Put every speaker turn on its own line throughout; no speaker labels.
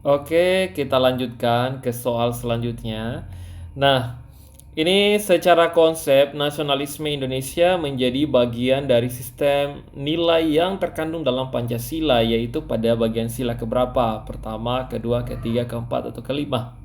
Oke, kita lanjutkan ke soal selanjutnya. Nah, ini secara konsep nasionalisme Indonesia menjadi bagian dari sistem nilai yang terkandung dalam Pancasila, yaitu pada bagian sila keberapa? Pertama, kedua, ketiga, keempat, atau kelima.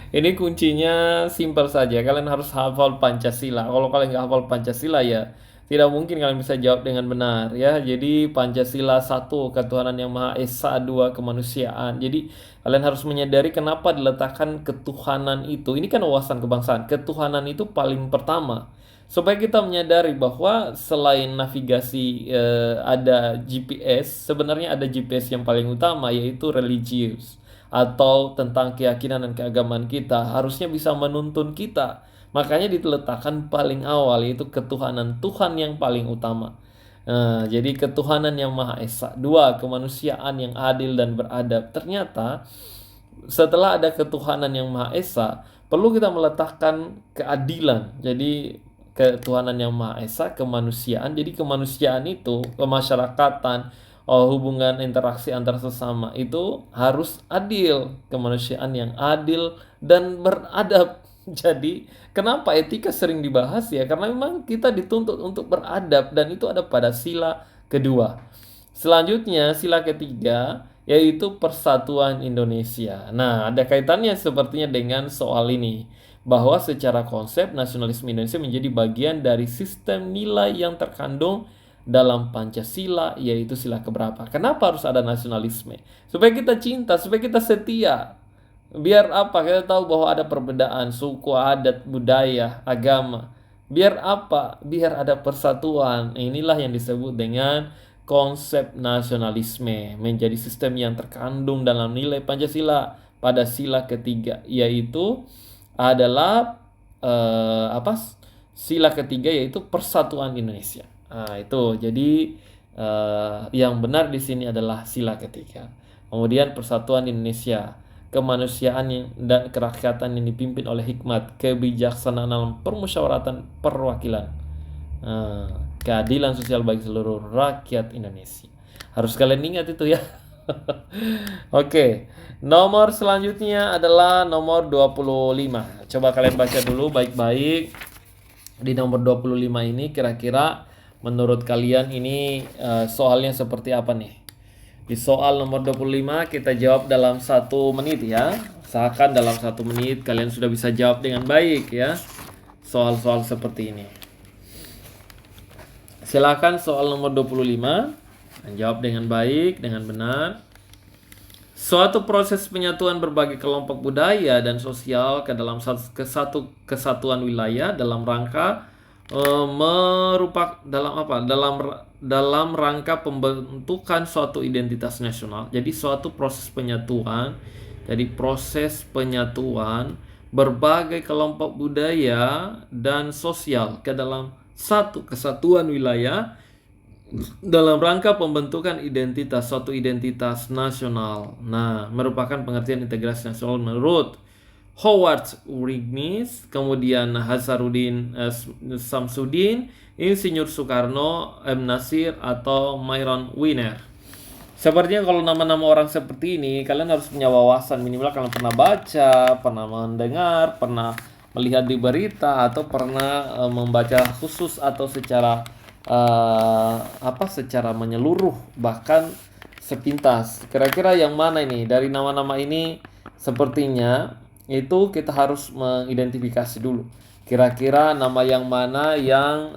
Ini kuncinya simpel saja. Kalian harus hafal Pancasila. Kalau kalian nggak hafal Pancasila ya tidak mungkin kalian bisa jawab dengan benar ya. Jadi Pancasila satu, ketuhanan yang Maha Esa, dua, kemanusiaan. Jadi kalian harus menyadari kenapa diletakkan ketuhanan itu. Ini kan wawasan kebangsaan. Ketuhanan itu paling pertama. Supaya kita menyadari bahwa selain navigasi ada GPS, sebenarnya ada GPS yang paling utama yaitu religius atau tentang keyakinan dan keagamaan kita harusnya bisa menuntun kita. Makanya diletakkan paling awal yaitu ketuhanan Tuhan yang paling utama. Nah, jadi ketuhanan yang Maha Esa. Dua, kemanusiaan yang adil dan beradab. Ternyata setelah ada ketuhanan yang Maha Esa, perlu kita meletakkan keadilan. Jadi ketuhanan yang Maha Esa, kemanusiaan. Jadi kemanusiaan itu, kemasyarakatan, hubungan interaksi antar sesama itu harus adil. Kemanusiaan yang adil dan beradab. Jadi kenapa etika sering dibahas ya? Karena memang kita dituntut untuk beradab dan itu ada pada sila kedua. Selanjutnya sila ketiga yaitu Persatuan Indonesia. Nah, ada kaitannya sepertinya dengan soal ini bahwa secara konsep nasionalisme Indonesia menjadi bagian dari sistem nilai yang terkandung dalam Pancasila yaitu sila keberapa. Kenapa harus ada nasionalisme? Supaya kita cinta, supaya kita setia. Biar apa? Kita tahu bahwa ada perbedaan suku, adat, budaya, agama. Biar apa? Biar ada persatuan. Inilah yang disebut dengan konsep nasionalisme, menjadi sistem yang terkandung dalam nilai Pancasila pada sila ketiga, yaitu adalah apa? Sila ketiga yaitu Persatuan Indonesia. Nah, itu. Jadi yang benar di sini adalah sila ketiga. Kemudian Persatuan Indonesia, kemanusiaan dan kerakyatan yang dipimpin oleh hikmat, kebijaksanaan dalam permusyawaratan perwakilan, keadilan sosial bagi seluruh rakyat Indonesia. Harus kalian ingat itu ya. Oke, nomor selanjutnya adalah nomor 25. Coba kalian baca dulu baik-baik. Di nomor 25 ini kira-kira menurut kalian ini soalnya seperti apa nih? Di soal nomor 25 kita jawab dalam 1 menit ya. Usahakan dalam 1 menit kalian sudah bisa jawab dengan baik ya. Soal-soal seperti ini. Silakan soal nomor 25. Jawab dengan baik, dengan benar. Suatu proses penyatuan berbagai kelompok budaya dan sosial ke dalam satu kesatuan wilayah dalam rangka merupakan dalam rangka pembentukan suatu identitas nasional. Jadi suatu proses penyatuan. Jadi proses penyatuan berbagai kelompok budaya dan sosial ke dalam satu kesatuan wilayah dalam rangka pembentukan suatu identitas nasional. Nah, merupakan pengertian integrasi nasional menurut Howard Wignis, kemudian Hasaruddin Samsudin, Insinyur Soekarno, M. Nasir, atau Myron Winer. Sepertinya kalau nama-nama orang seperti ini, kalian harus punya wawasan. Minimal kalian pernah baca, pernah mendengar, pernah melihat di berita, atau pernah membaca khusus atau secara secara menyeluruh, bahkan sepintas. Kira-kira yang mana ini? Dari nama-nama ini sepertinya itu kita harus mengidentifikasi dulu. Kira-kira nama yang mana yang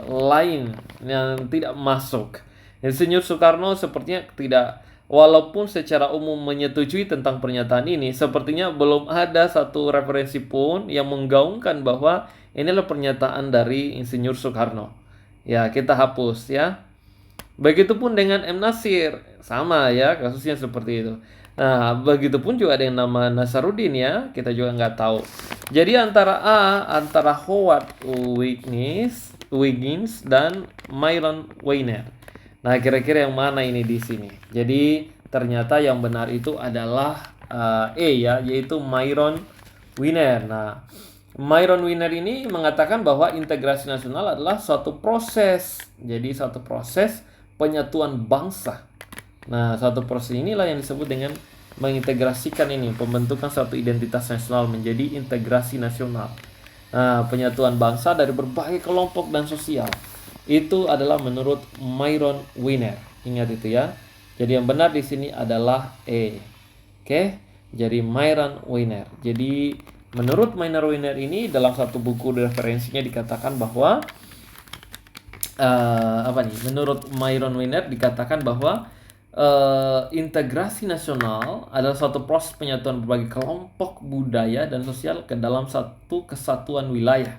lain yang tidak masuk. Insinyur Soekarno sepertinya tidak, walaupun secara umum menyetujui tentang pernyataan ini, sepertinya belum ada satu referensi pun yang menggaungkan bahwa inilah pernyataan dari Insinyur Soekarno. Ya, kita hapus ya. Begitupun dengan M. Nasir, sama ya kasusnya seperti itu. Nah, begitupun juga dengan nama Nasaruddin ya, kita juga nggak tahu. Jadi antara Howard Wigins dan Myron Winer. Nah, kira-kira yang mana ini di sini? Jadi ternyata yang benar itu adalah ya, yaitu Myron Winer. Nah, Myron Winer ini mengatakan bahwa integrasi nasional adalah suatu proses. Jadi suatu proses penyatuan bangsa. Nah, suatu proses inilah yang disebut dengan mengintegrasikan ini pembentukan satu identitas nasional menjadi integrasi nasional. Nah, penyatuan bangsa dari berbagai kelompok dan sosial. Itu adalah menurut Myron Wiener. Ingat itu ya. Jadi yang benar di sini adalah E. Oke. Jadi Myron Wiener. Jadi menurut Myron Wiener ini dalam satu buku referensinya dikatakan bahwa menurut Myron Wiener dikatakan bahwa integrasi nasional adalah suatu proses penyatuan berbagai kelompok budaya dan sosial ke dalam satu kesatuan wilayah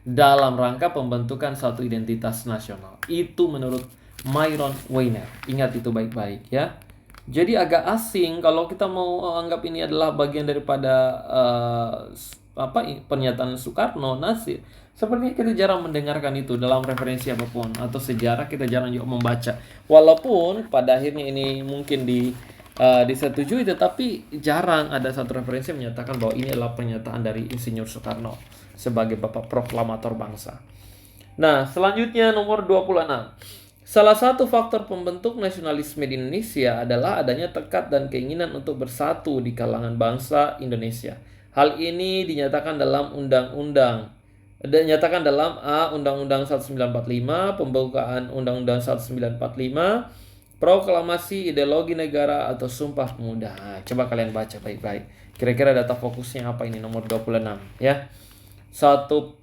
dalam rangka pembentukan satu identitas nasional. Itu menurut Myron Wiener. Ingat itu baik-baik ya. Jadi agak asing kalau kita mau anggap ini adalah bagian daripada pernyataan Soekarno, Nasir. Sepertinya kita jarang mendengarkan itu dalam referensi apapun atau sejarah, kita jarang juga membaca. Walaupun pada akhirnya ini mungkin disetujui, tetapi jarang ada satu referensi yang menyatakan bahwa ini adalah pernyataan dari Insinyur Soekarno sebagai bapak proklamator bangsa. Nah, selanjutnya nomor 26. Salah satu faktor pembentuk nasionalisme di Indonesia adalah adanya tekad dan keinginan untuk bersatu di kalangan bangsa Indonesia. Hal ini dinyatakan dalam Undang-Undang 1945, pembukaan Undang-Undang 1945, proklamasi ideologi negara atau Sumpah Pemuda. Nah, coba kalian baca baik-baik. Kira-kira data fokusnya apa ini nomor 26 ya. Satu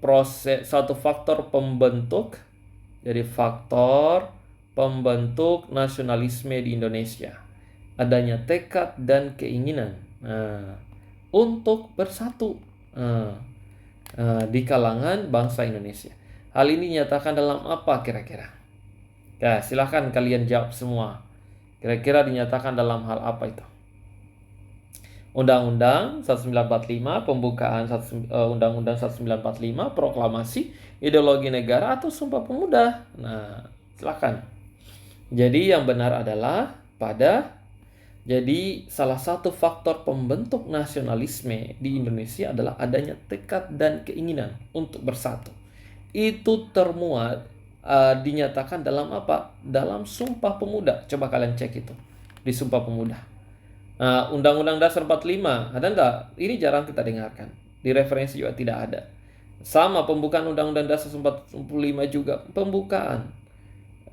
faktor pembentuk. Jadi faktor pembentuk nasionalisme di Indonesia, adanya tekad dan keinginan untuk bersatu di kalangan bangsa Indonesia. Hal ini dinyatakan dalam apa kira-kira? Ya, silahkan kalian jawab semua. Kira-kira dinyatakan dalam hal apa itu? Undang-Undang 1945, pembukaan Undang-Undang 1945, proklamasi ideologi negara atau Sumpah Pemuda. Nah, silakan. Jadi yang benar adalah jadi salah satu faktor pembentuk nasionalisme di Indonesia adalah adanya tekad dan keinginan untuk bersatu. Itu termuat dinyatakan dalam apa? Dalam Sumpah Pemuda. Coba kalian cek itu di Sumpah Pemuda. Undang-Undang Dasar 45 ada enggak? Ini jarang kita dengarkan. Di referensi juga tidak ada. Sama pembukaan Undang-Undang Dasar 45 juga pembukaan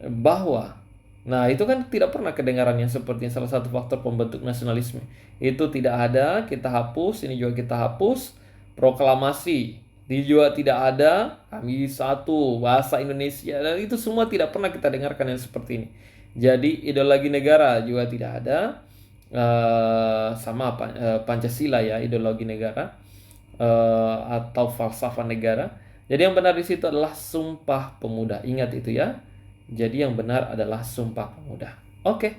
bahwa itu kan tidak pernah kedengaran yang seperti salah satu faktor pembentuk nasionalisme. Itu tidak ada, kita hapus, ini juga kita hapus. Proklamasi, ini juga tidak ada, kami satu, bahasa Indonesia, dan itu semua tidak pernah kita dengarkan yang seperti ini. Jadi ideologi negara juga tidak ada, sama Pancasila ya, ideologi negara atau falsafah negara. Jadi yang benar di situ adalah Sumpah Pemuda. Ingat itu ya. Jadi yang benar adalah Sumpah Pemuda. Oke.